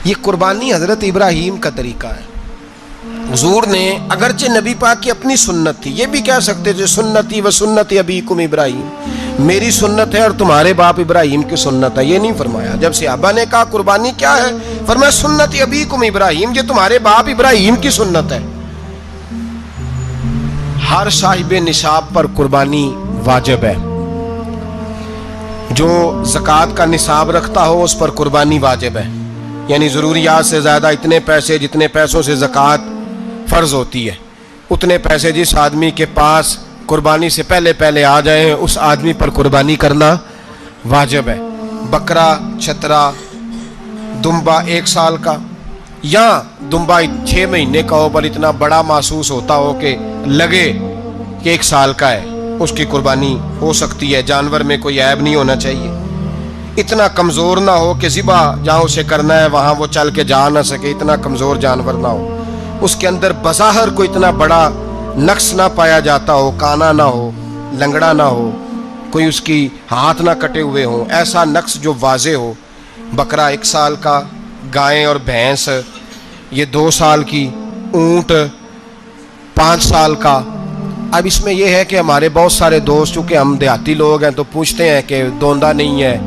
یہ قربانی حضرت ابراہیم کا طریقہ ہے. حضور نے اگرچہ نبی پاک کی اپنی سنت تھی، یہ بھی کہہ سکتے تھے سنتی و سنت ابیکم ابراہیم، میری سنت ہے اور تمہارے باپ ابراہیم کی سنت ہے. یہ نہیں فرمایا. جب صحابہ نے کہا قربانی کیا ہے، فرمایا سنت ابیکم ابراہیم، یہ تمہارے باپ ابراہیم کی سنت ہے. ہر صاحب نصاب پر قربانی واجب ہے. جو زکوٰۃ کا نصاب رکھتا ہو اس پر قربانی واجب ہے، یعنی ضروریات سے زیادہ اتنے پیسے، جتنے پیسوں سے زکوٰۃ فرض ہوتی ہے اتنے پیسے جس آدمی کے پاس قربانی سے پہلے آ جائیں اس آدمی پر قربانی کرنا واجب ہے. بکرا، چھترا، دمبا 1 سال کا یا دمبا 6 مہینے کا ہو پر اتنا بڑا محسوس ہوتا ہو کہ لگے کہ 1 سال کا ہے، اس کی قربانی ہو سکتی ہے. جانور میں کوئی عیب نہیں ہونا چاہیے، اتنا کمزور نہ ہو کہ ذبح جہاں اسے کرنا ہے وہاں وہ چل کے جا نہ سکے، اتنا کمزور جانور نہ ہو، اس کے اندر بظاہر کوئی اتنا بڑا نقص نہ پایا جاتا ہو، کانا نہ ہو، لنگڑا نہ ہو، کوئی اس کی ہاتھ نہ کٹے ہوئے ہوں، ایسا نقص جو واضح ہو. بکرا 1 سال کا، گائیں اور بھینس یہ 2 سال کی، اونٹ 5 سال کا. اب اس میں یہ ہے کہ ہمارے بہت سارے دوست چونکہ ہم دیہاتی لوگ ہیں تو پوچھتے ہیں کہ دوندا نہیں ہے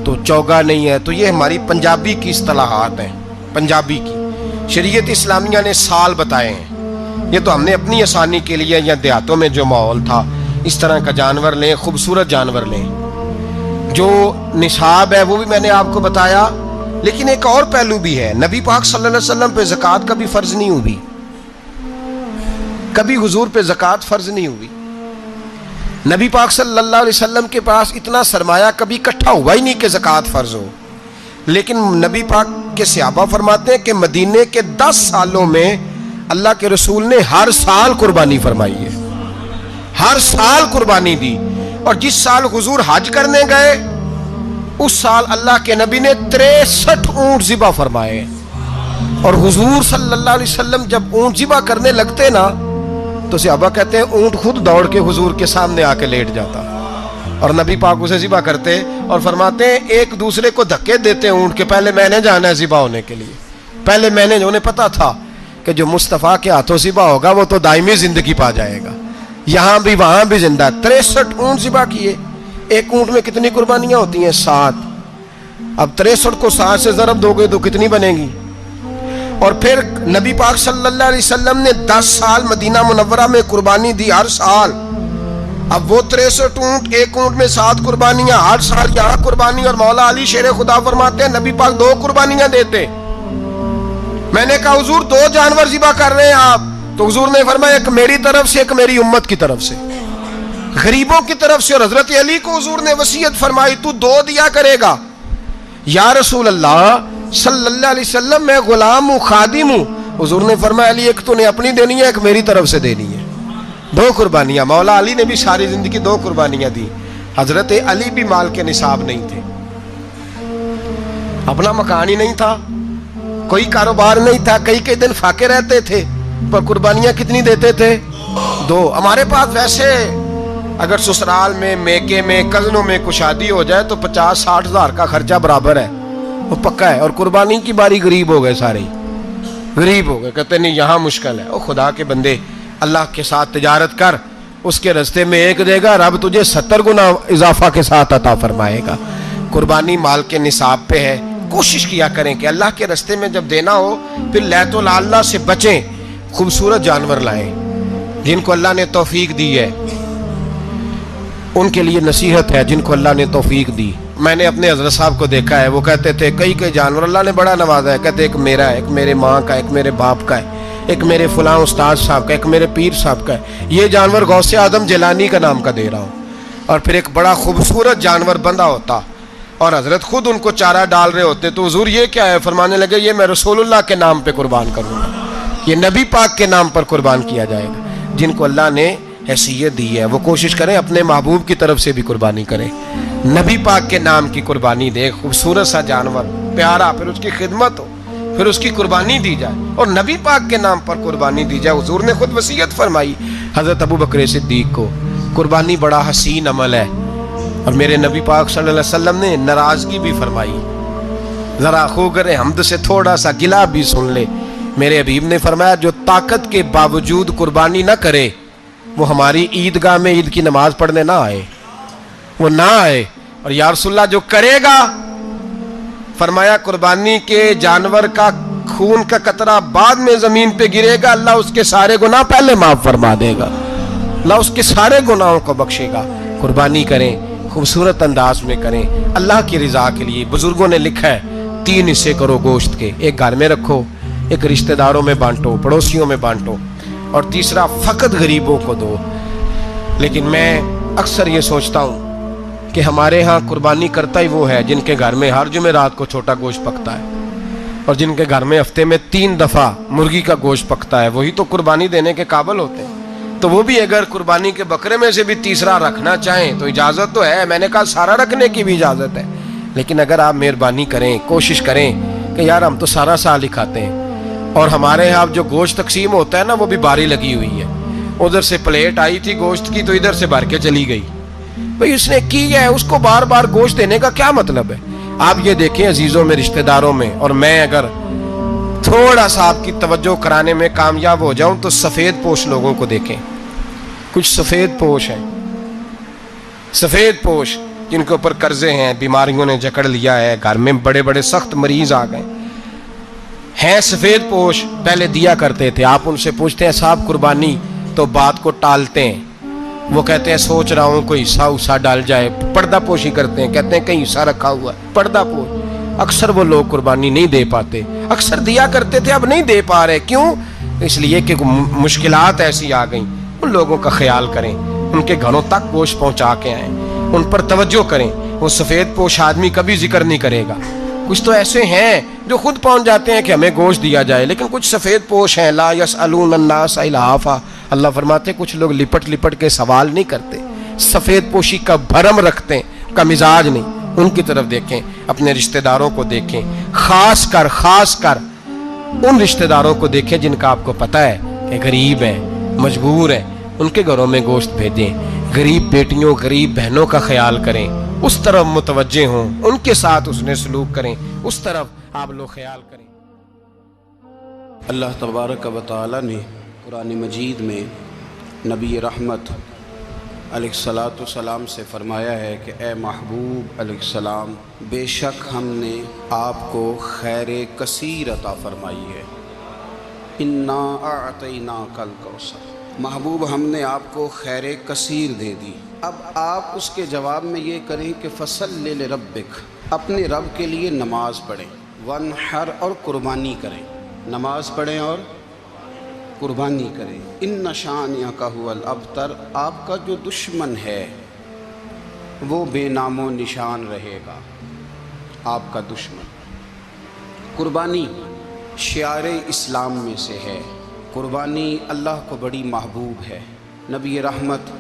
تو چوگا نہیں ہے، تو یہ ہماری پنجابی کی اصطلاحات ہیں. پنجابی کی شریعت اسلامیہ نے سال بتائے ہیں، یہ تو ہم نے اپنی آسانی کے لیے یا دیہاتوں میں جو ماحول تھا اس طرح کا جانور لیں، خوبصورت جانور لیں. جو نصاب ہے وہ بھی میں نے آپ کو بتایا، لیکن ایک اور پہلو بھی ہے. نبی پاک صلی اللہ علیہ وسلم پہ زکوٰۃ کبھی فرض نہیں ہوئی، کبھی حضور پہ زکوٰۃ فرض نہیں ہوئی. نبی پاک صلی اللہ علیہ وسلم کے پاس اتنا سرمایہ کبھی اکٹھا ہوا ہی نہیں کہ زکوٰۃ فرض ہو. لیکن نبی پاک کے صحابہ فرماتے ہیں کہ مدینے کے 10 سالوں میں اللہ کے رسول نے ہر سال قربانی فرمائی ہے، ہر سال قربانی دی. اور جس سال حضور حج کرنے گئے اس سال اللہ کے نبی نے 63 اونٹ ذبح فرمائے. اور حضور صلی اللہ علیہ وسلم جب اونٹ ذبح کرنے لگتے نا تو صحابہ کہتے ہیں اونٹ خود دوڑ کے حضور کے سامنے آ کے لیٹ جاتا اور نبی پاک اسے ذبح کرتے اور فرماتے ہیں ایک دوسرے کو دھکے دیتے اونٹ کے، پہلے میں نے جانا ہے ذبح ہونے کے لیے، پہلے میں نے. انہیں پتا تھا کہ جو مصطفیٰ کے ہاتھوں ذبح ہوگا وہ تو دائمی زندگی پا جائے گا، یہاں بھی وہاں بھی زندہ. 63 اونٹ ذبح کیے. ایک اونٹ میں کتنی قربانیاں ہوتی ہیں؟ 7. اب 63 کو 7 سے ضرب دو گے تو کتنی بنے گی؟ اور پھر نبی پاک صلی اللہ علیہ وسلم نے 10 سال مدینہ منورہ میں قربانی دی ہر سال. اب وہ 63 اونٹ، ایک اونٹ میں 7 قربانیاں، ہر سال یہاں قربانی. اور مولا علی شیر خدا فرماتے ہیں نبی پاک 2 قربانیاں دیتے. میں نے کہا حضور 2 جانور ذبح کر رہے ہیں آپ، تو حضور نے فرمایا ایک میری طرف سے، ایک میری امت کی طرف سے، غریبوں کی طرف سے. اور حضرت علی کو حضور نے وصیت فرمائی تو 2 دیا کرے گا. یا رسول اللہ صلی اللہ علیہ وسلم میں غلام ہوں، خادم ہوں. حضور نے فرمایا علی ایک تو نے اپنی دینی ہے، ایک میری طرف سے دینی ہے. 2 قربانیاں. مولا علی نے بھی ساری زندگی 2 قربانیاں دی. حضرت علی بھی مال کے نصاب نہیں تھے، اپنا مکان ہی نہیں تھا، کوئی کاروبار نہیں تھا، کئی دن فاقے رہتے تھے، پر قربانیاں کتنی دیتے تھے؟ 2. ہمارے پاس ویسے اگر سسرال میں، میکے میں، کزنوں میں کچھ شادی ہو جائے تو 50-60 ہزار کا خرچہ برابر ہے، وہ پکا ہے. اور قربانی کی باری غریب ہو گئے، سارے غریب ہو گئے. کہتے نہیں یہاں مشکل ہے. او خدا کے بندے، اللہ کے ساتھ تجارت کر، اس کے رستے میں 1 دے گا، رب تجھے 70 گنا اضافہ کے ساتھ عطا فرمائے گا. قربانی مال کے نصاب پہ ہے. کوشش کیا کریں کہ اللہ کے رستے میں جب دینا ہو پھر لیت اللہ سے بچیں، خوبصورت جانور لائیں. جن کو اللہ نے توفیق دی ہے ان کے لیے نصیحت ہے، جن کو اللہ نے توفیق دی. میں نے اپنے حضرت صاحب کو دیکھا ہے، وہ کہتے تھے کئی جانور اللہ نے بڑا نوازا ہے. کہتے ایک میرا ہے، ایک میرے ماں کا، ایک میرے باپ کا ہے، ایک میرے فلاں استاد صاحب کا، ایک میرے پیر صاحب کا ہے. یہ جانور غوث اعظم جیلانی کا نام کا دے رہا ہوں. اور پھر ایک بڑا خوبصورت جانور بندھا ہوتا اور حضرت خود ان کو چارہ ڈال رہے ہوتے. تو حضور یہ کیا ہے؟ فرمانے لگے یہ میں رسول اللہ کے نام پہ قربان کروں گا، یہ نبی پاک کے نام پر قربان کیا جائے گا. جن کو اللہ نے حیثیت دی ہے وہ کوشش کریں اپنے محبوب کی طرف سے بھی قربانی کریں، نبی پاک کے نام کی قربانی دے. خوبصورت سا جانور پیارا، پھر اس کی خدمت ہو، پھر اس کی قربانی دی جائے اور نبی پاک کے نام پر قربانی دی جائے. حضور نے خود وصیت فرمائی حضرت ابو بکر صدیق کو، قربانی بڑا حسین عمل ہے. اور میرے نبی پاک صلی اللہ علیہ وسلم نے ناراضگی بھی فرمائی ذرا خوگر حمد سے تھوڑا سا گلا بھی سن لے. میرے حبیب نے فرمایا جو طاقت کے باوجود قربانی نہ کرے وہ ہماری عیدگاہ میں عید کی نماز پڑھنے نہ آئے، وہ نہ آئے. اور یا رسول اللہ جو کرے گا، فرمایا قربانی کے جانور کا خون کا قطرہ بعد میں زمین پہ گرے گا، اللہ اس کے سارے گناہ پہلے معاف فرما دے گا، اللہ اس کے سارے گناہوں کو بخشے گا. قربانی کریں، خوبصورت انداز میں کریں، اللہ کی رضا کے لیے. بزرگوں نے لکھا ہے 3 حصے کرو گوشت کے، ایک گھر میں رکھو، ایک رشتہ داروں میں بانٹو، پڑوسیوں میں بانٹو، اور تیسرا فقط غریبوں کو دو. لیکن میں اکثر یہ سوچتا ہوں کہ ہمارے ہاں قربانی کرتا ہی وہ ہے جن کے گھر میں ہر جمعرات کو چھوٹا گوشت پکتا ہے، اور جن کے گھر میں ہفتے میں 3 دفعہ مرغی کا گوشت پکتا ہے، وہی تو قربانی دینے کے قابل ہوتے ہیں. تو وہ بھی اگر قربانی کے بکرے میں سے بھی تیسرا رکھنا چاہیں تو اجازت تو ہے، میں نے کہا سارا رکھنے کی بھی اجازت ہے. لیکن اگر آپ مہربانی کریں، کوشش کریں کہ یار ہم تو سارا سال ہی کھاتے ہیں، اور ہمارے یہاں جو گوشت تقسیم ہوتا ہے نا وہ بھی باری لگی ہوئی ہے. ادھر سے پلیٹ آئی تھی گوشت کی تو ادھر سے بھر کے چلی گئی. بھئی اس نے کی ہے، اس کو بار بار گوشت دینے کا کیا مطلب ہے؟ آپ یہ دیکھیں عزیزوں میں، رشتہ داروں میں، اور میں اگر تھوڑا سا آپ کی توجہ کرانے میں کامیاب ہو جاؤں تو سفید پوش لوگوں کو دیکھیں. کچھ سفید پوش ہیں، سفید پوش جن کے اوپر قرضے ہیں، بیماریوں نے جکڑ لیا ہے، گھر میں بڑے بڑے سخت مریض آ گئے ہیں. سفید پوش پہلے دیا کرتے تھے. آپ ان سے پوچھتے ہیں صاحب قربانی، تو بات کو ٹالتے ہیں. وہ کہتے ہیں سوچ رہا ہوں کوئی حصہ ڈال جائے. پردہ پوشی کرتے ہیں، کہتے ہیں کہیں حصہ رکھا ہوا ہے، پردہ پوش. اکثر وہ لوگ قربانی نہیں دے پاتے. اکثر دیا کرتے تھے، اب نہیں دے پا رہے. کیوں؟ اس لیے کہ مشکلات ایسی آ گئیں. ان لوگوں کا خیال کریں، ان کے گھروں تک گوشت پہنچا کے آئیں، ان پر توجہ کریں. وہ سفید پوش آدمی کبھی ذکر نہیں کرے گا. کچھ تو ایسے ہیں جو خود پہنچ جاتے ہیں کہ ہمیں گوشت دیا جائے، لیکن کچھ سفید پوش ہیں لا یسألون الناس الحافا. اللہ فرماتے ہیں کچھ لوگ لپٹ لپٹ کے سوال نہیں کرتے، سفید پوشی کا بھرم رکھتے ہیں، کا مزاج نہیں. ان کی طرف دیکھیں، اپنے رشتہ داروں کو دیکھیں، خاص کر ان رشتہ داروں کو دیکھیں جن کا آپ کو پتہ ہے کہ غریب ہیں، مجبور ہیں. ان کے گھروں میں گوشت بھیجیں. غریب بیٹیوں، غریب بہنوں کا خیال کریں، اس طرف متوجہ ہوں، ان کے ساتھ اس نے سلوک کریں، اس طرف آپ لوگ خیال کریں. اللہ تبارک و تعالی نے قرآن مجید میں نبی رحمت علیہ الصلاۃ والسلام سے فرمایا ہے کہ اے محبوب علیہ السلام، بے شک ہم نے آپ کو خیر کثیر عطا فرمائی ہے. انا اعطیناک الکوثر، محبوب ہم نے آپ کو خیر کثیر دے دی. اب آپ اس کے جواب میں یہ کریں کہ فصل لربک، اپنے رب کے لیے نماز پڑھیں، وانحر، اور قربانی کریں. نماز پڑھیں اور قربانی کریں. ان شانئک ھو الابتر، آپ کا جو دشمن ہے وہ بے نام و نشان رہے گا. آپ کا دشمن. قربانی شعار اسلام میں سے ہے. قربانی اللہ کو بڑی محبوب ہے. نبی رحمت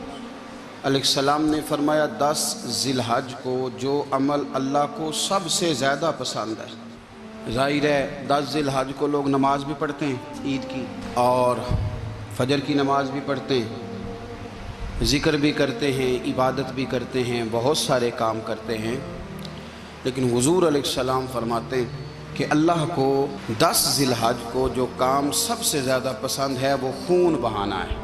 علیہ السلام نے فرمایا 10 ذی الحج کو جو عمل اللہ کو سب سے زیادہ پسند ہے. ظاہر ہے 10 ذی الحج کو لوگ نماز بھی پڑھتے ہیں عید کی، اور فجر کی نماز بھی پڑھتے ہیں، ذکر بھی کرتے ہیں، عبادت بھی کرتے ہیں، بہت سارے کام کرتے ہیں. لیکن حضور علیہ السلام فرماتے ہیں کہ اللہ کو 10 ذی الحج کو جو کام سب سے زیادہ پسند ہے وہ خون بہانا ہے،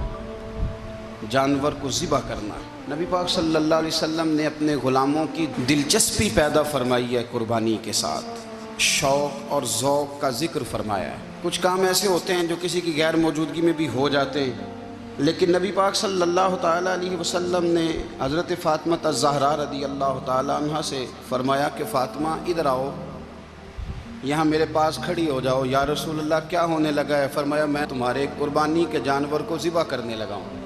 جانور کو ذبح کرنا ہے. نبی پاک صلی اللہ علیہ وسلم نے اپنے غلاموں کی دلچسپی پیدا فرمائی ہے قربانی کے ساتھ، شوق اور ذوق کا ذکر فرمایا ہے. کچھ کام ایسے ہوتے ہیں جو کسی کی غیر موجودگی میں بھی ہو جاتے ہیں، لیکن نبی پاک صلی اللہ تعالیٰ علیہ وسلم نے حضرت فاطمہ الزہرا رضی اللہ تعالیٰ عنہ سے فرمایا کہ فاطمہ ادھر آؤ، یہاں میرے پاس کھڑی ہو جاؤ. یا رسول اللہ کیا ہونے لگا ہے؟ فرمایا میں تمہارے قربانی کے جانور کو ذبح کرنے لگا ہوں.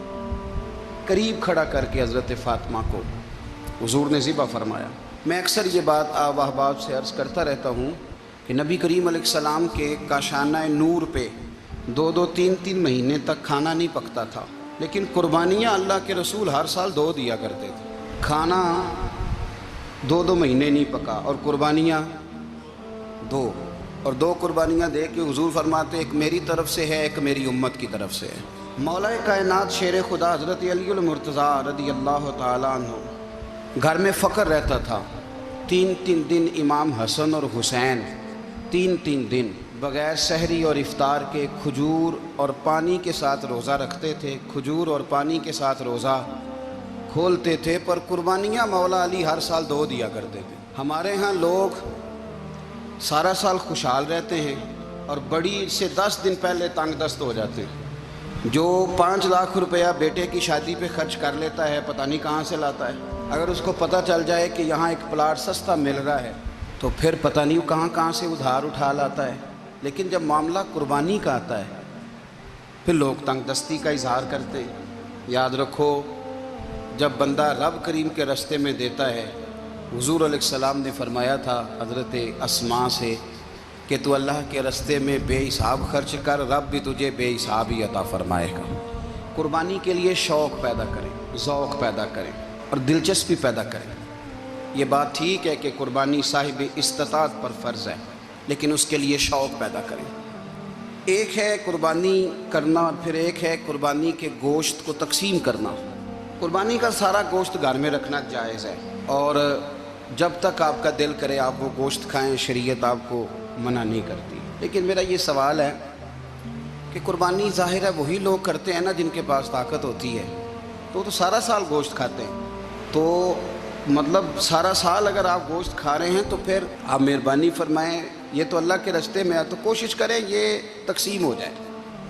قریب کھڑا کر کے حضرت فاطمہ کو حضور نے ذبح فرمایا. میں اکثر یہ بات آپ احباب سے عرض کرتا رہتا ہوں کہ نبی کریم علیہ السلام کے کاشانہ نور پہ 2 3 مہینے تک کھانا نہیں پکتا تھا، لیکن قربانیاں اللہ کے رسول ہر سال 2 دیا کرتے تھے. کھانا 2 مہینے نہیں پکا اور قربانیاں 2، اور 2 قربانیاں دے کے حضور فرماتے ایک میری طرف سے ہے، ایک میری امت کی طرف سے ہے. مولا کائنات شیر خدا حضرت علی المرتضیٰ رضی اللہ تعالیٰ عنہ، گھر میں فقر رہتا تھا، 3 دن امام حسن اور حسین 3 دن بغیر سحری اور افطار کے کھجور اور پانی کے ساتھ روزہ رکھتے تھے، کھجور اور پانی کے ساتھ روزہ کھولتے تھے، پر قربانیاں مولا علی ہر سال 2 دیا کرتے تھے۔ ہمارے ہاں لوگ سارا سال خوشحال رہتے ہیں اور بڑی سے 10 دن پہلے تنگ دست ہو جاتے ہیں۔ جو 5 لاکھ روپیہ بیٹے کی شادی پہ خرچ کر لیتا ہے، پتہ نہیں کہاں سے لاتا ہے۔ اگر اس کو پتہ چل جائے کہ یہاں ایک پلاٹ سستا مل رہا ہے تو پھر پتہ نہیں کہاں سے ادھار اٹھا لاتا ہے۔ لیکن جب معاملہ قربانی کا آتا ہے پھر لوگ تنگ دستی کا اظہار کرتے ہیں۔ یاد رکھو، جب بندہ رب کریم کے راستے میں دیتا ہے، حضور علیہ السلام نے فرمایا تھا حضرت اسماء سے کہ تو اللہ کے راستے میں بے حساب خرچ کر، رب بھی تجھے بے حساب ہی عطا فرمائے گا۔ قربانی کے لیے شوق پیدا کریں، ذوق پیدا کریں اور دلچسپی پیدا کریں۔ یہ بات ٹھیک ہے کہ قربانی صاحب استطاعت پر فرض ہے، لیکن اس کے لیے شوق پیدا کریں۔ ایک ہے قربانی کرنا اور پھر ایک ہے قربانی کے گوشت کو تقسیم کرنا۔ قربانی کا سارا گوشت گھر میں رکھنا جائز ہے، اور جب تک آپ کا دل کرے آپ وہ گوشت کھائیں، شریعت آپ کو منع نہیں کرتی۔ لیکن میرا یہ سوال ہے کہ قربانی ظاہر ہے وہی لوگ کرتے ہیں نا جن کے پاس طاقت ہوتی ہے، تو سارا سال گوشت کھاتے ہیں۔ تو مطلب سارا سال اگر آپ گوشت کھا رہے ہیں تو پھر آپ مہربانی فرمائیں، یہ تو اللہ کے راستے میں ہے تو کوشش کریں یہ تقسیم ہو جائے۔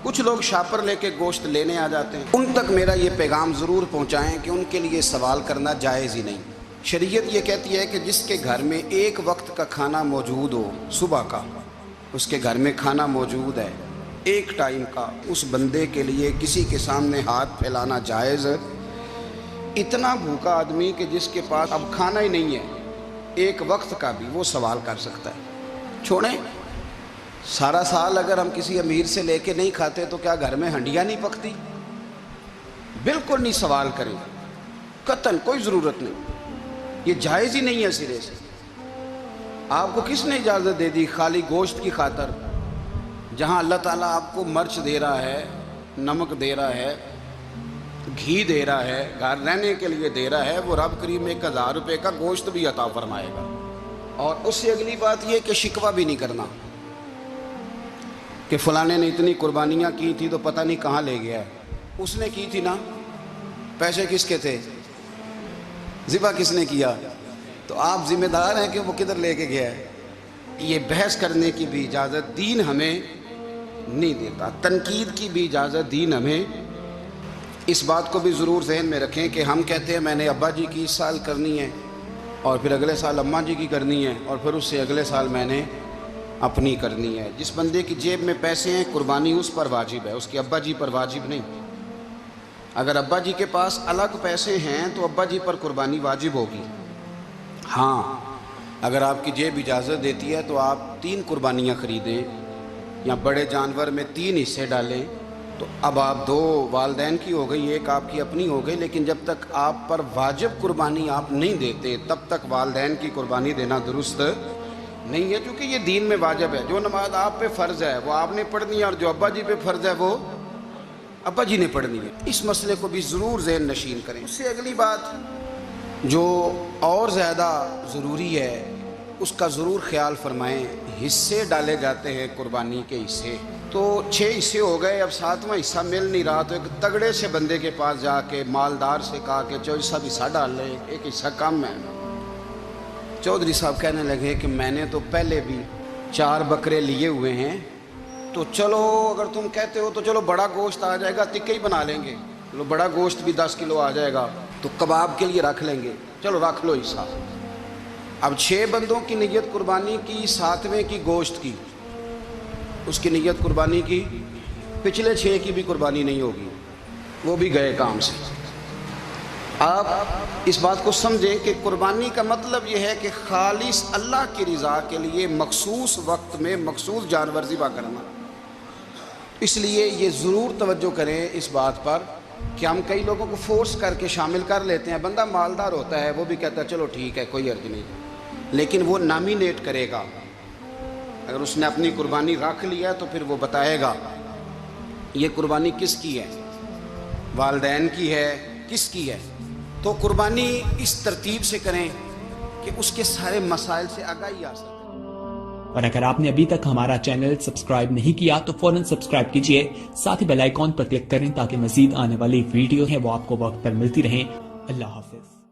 کچھ لوگ شاپر لے کے گوشت لینے آ جاتے ہیں، ان تک میرا یہ پیغام ضرور پہنچائیں کہ ان کے لیے سوال کرنا جائز ہی نہیں۔ شریعت یہ کہتی ہے کہ جس کے گھر میں ایک وقت کا کھانا موجود ہو، صبح کا اس کے گھر میں کھانا موجود ہے ایک ٹائم کا، اس بندے کے لیے کسی کے سامنے ہاتھ پھیلانا جائز۔ اتنا بھوکا آدمی کہ جس کے پاس اب کھانا ہی نہیں ہے ایک وقت کا بھی، وہ سوال کر سکتا ہے۔ چھوڑیں، سارا سال اگر ہم کسی امیر سے لے کے نہیں کھاتے تو کیا گھر میں ہنڈیاں نہیں پکتی؟ بالکل نہیں سوال کریں، قطعاً کوئی ضرورت نہیں، یہ جائز ہی نہیں ہے سرے سے۔ آپ کو کس نے اجازت دے دی خالی گوشت کی خاطر؟ جہاں اللہ تعالیٰ آپ کو مرچ دے رہا ہے، نمک دے رہا ہے، گھی دے رہا ہے، گھر رہنے کے لیے دے رہا ہے، وہ رب کریم 1000 روپے کا گوشت بھی عطا فرمائے گا۔ اور اس سے اگلی بات یہ کہ شکوہ بھی نہیں کرنا کہ فلانے نے اتنی قربانیاں کی تھی تو پتہ نہیں کہاں لے گیا ہے۔ اس نے کی تھی نا، پیسے کس کے تھے، ذبح کس نے کیا، تو آپ ذمہ دار ہیں کہ وہ کدھر لے کے گیا ہے۔ یہ بحث کرنے کی بھی اجازت دین ہمیں نہیں دیتا، تنقید کی بھی اجازت دین ہمیں۔ اس بات کو بھی ضرور ذہن میں رکھیں کہ ہم کہتے ہیں میں نے ابا جی کی اس سال کرنی ہے اور پھر اگلے سال اماں جی کی کرنی ہے اور پھر اس سے اگلے سال میں نے اپنی کرنی ہے۔ جس بندے کی جیب میں پیسے ہیں قربانی اس پر واجب ہے، اس کے ابا جی پر واجب نہیں۔ اگر ابا جی کے پاس الگ پیسے ہیں تو ابا جی پر قربانی واجب ہوگی۔ ہاں، اگر آپ کی جیب اجازت دیتی ہے تو آپ 3 قربانیاں خریدیں یا بڑے جانور میں 3 حصے ڈالیں، تو اب آپ 2 والدین کی ہو گئی، 1 آپ کی اپنی ہو گئی۔ لیکن جب تک آپ پر واجب قربانی آپ نہیں دیتے تب تک والدین کی قربانی دینا درست نہیں ہے، کیونکہ یہ دین میں واجب ہے۔ جو نماز آپ پہ فرض ہے وہ آپ نے پڑھنی ہے، اور جو ابا جی پہ فرض ہے وہ ابا جی نے پڑھنی ہے۔ اس مسئلے کو بھی ضرور ذہن نشین کریں۔ اس سے اگلی بات جو اور زیادہ ضروری ہے اس کا ضرور خیال فرمائیں، حصے ڈالے جاتے ہیں قربانی کے حصے، تو 6 حصے ہو گئے، اب 7واں حصہ مل نہیں رہا، تو ایک تگڑے سے بندے کے پاس جا کے مالدار سے کہا کہ چودھری صاحب حصہ ڈال لیں، ایک حصہ کم ہے۔ چودھری صاحب کہنے لگے کہ میں نے تو پہلے بھی 4 بکرے لیے ہوئے ہیں، تو چلو اگر تم کہتے ہو تو چلو بڑا گوشت آ جائے گا، ٹکے ہی بنا لیں گے، چلو بڑا گوشت بھی 10 کلو آ جائے گا تو کباب کے لیے رکھ لیں گے، چلو رکھ لو حصہ۔ اب 6 بندوں کی نیت قربانی کی، 7ویں کی گوشت کی، اس کی نیت قربانی کی، پچھلے 6 کی بھی قربانی نہیں ہوگی، وہ بھی گئے کام سے۔ آپ اس بات کو سمجھیں کہ قربانی کا مطلب یہ ہے کہ خالص اللہ کی رضا کے لیے مخصوص وقت میں مخصوص جانور ذبح کرنا۔ اس لیے یہ ضرور توجہ کریں اس بات پر کہ ہم کئی لوگوں کو فورس کر کے شامل کر لیتے ہیں۔ بندہ مالدار ہوتا ہے وہ بھی کہتا ہے چلو ٹھیک ہے کوئی حرج نہیں، لیکن وہ نامینیٹ کرے گا۔ اگر اس نے اپنی قربانی رکھ لیا تو پھر وہ بتائے گا یہ قربانی کس کی ہے، والدین کی ہے، کس کی ہے۔ تو قربانی اس ترتیب سے کریں کہ اس کے سارے مسائل سے آگاہی حاصل کرے۔ اور اگر آپ نے ابھی تک ہمارا چینل سبسکرائب نہیں کیا تو فوراً سبسکرائب کیجئے، ساتھ ہی بیل آئیکن پر کلک کریں تاکہ مزید آنے والی ویڈیو ہیں وہ آپ کو وقت پر ملتی رہیں۔ اللہ حافظ۔